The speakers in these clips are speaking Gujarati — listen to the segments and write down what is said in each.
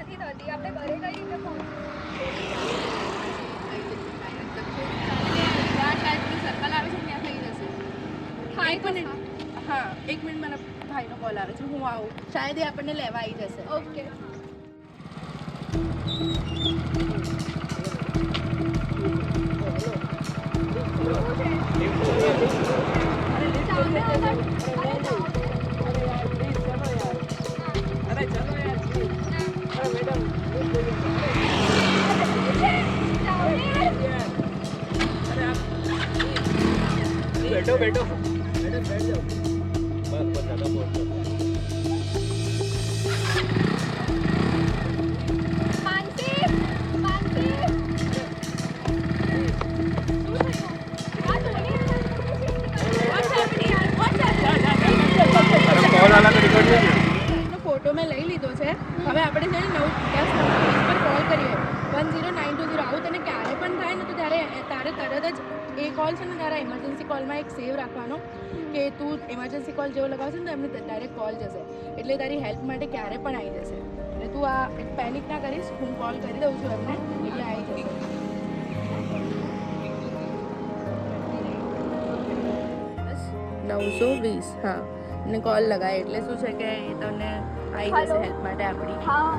નથી થતી. આપણે ઘરે કઈ રીતે પહોંચીએ? સર્કલ આવે છે ત્યાં થઈ જશે. થાય એક મિનિટ. હા 1 મિનિટ, મને ભાઈનો કોલ આવે છે, હું આવું. શાયદ એ આપણને લેવા આવી જશે. ઓકે. बैठो बैठो मैडम बैठ जाओ बस बस ज़्यादा बोल दो માનસી, માનસી. શું થયું? આ Dhoni What's happening? What's happening? Call आला तो रिकॉर्ड नहीं એનો ફોટો મેં લઈ લીધો છે. હવે આપણે છે ને 9 10 પર કોલ કરીએ 10920. આવું તને ક્યારે પણ થાય ને તો તારે તરત જ એ કોલ છે ને તારા ઇમરજન્સી કોલમાં એક સેવ રાખવાનો કે તું ઇમરજન્સી કોલ જેવો લગાવશે ને તો એમને ડાયરેક્ટ કોલ જશે, એટલે તારી હેલ્પ માટે ક્યારે પણ આવી જશે. એટલે તું આ પેનિક ના કરીશ, હું કોલ કરી દઉં છું એમને એટલે આવી જશે. 920. હા, ને કોલ લગાય એટલે શું છે કે એ તમને આવી જશે Hello. હેલ્પ માટે આપણી. હા,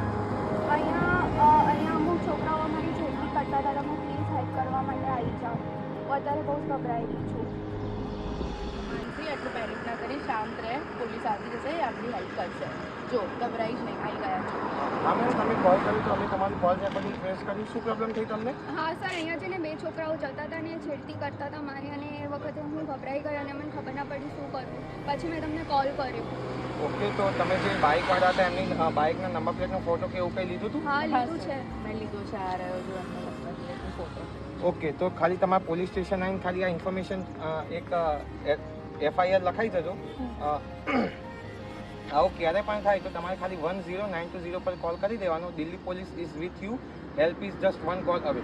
અહીંયા અમુક છોકરાઓ મારી છેડતી કરતા હતા. તમે પ્લીઝ હેલ્પ કરવા માટે આવી જાઓ. હું અત્યારે બહુ ગભરાયેલી છું. માનસી, એટલું પેનિક ના કરી, શાંત રહે. પોલીસ આવી જશે, એ આપણી હેલ્પ કરશે. જો ગભરાઈશ નહીં, આવી ગયા છો. હા મેમ તમે કોલ કર્યો તો અમે તમારી કોલ રેકોર્ડિંગ ટ્રેસ કરી. શું પ્રોબ્લેમ થઈ તમને? હા સર, અહીંયા છે ને 2 છોકરાઓ જતા હતા ને છેડતી કરતા હતા મારી, અને એ વખતે હું ગભરાઈ ગઈ અને મને ખબર ના પડી શું કરવું. પછી મેં તમને કોલ કર્યો. ઓકે, તો તમે જે બાઇકવાળા હતા એમની બાઇકના નંબર પ્લેટનો ફોટો કે એવું કંઈ લીધું હતું? હા, લીધું છે. મેં લીધું છે, આ રહ્યો જો એમનો નંબર પ્લેટનો ફોટો. ઓકે, તો ખાલી તમારા પોલીસ સ્ટેશન આવીને ખાલી આ ઇન્ફોર્મેશન એક FIR લખાઈ જજો. આવું ક્યારે પણ થાય તો તમારે ખાલી 10920 પર કોલ કરી દેવાનો. Delhi police is with you, help is just 1 call અવે.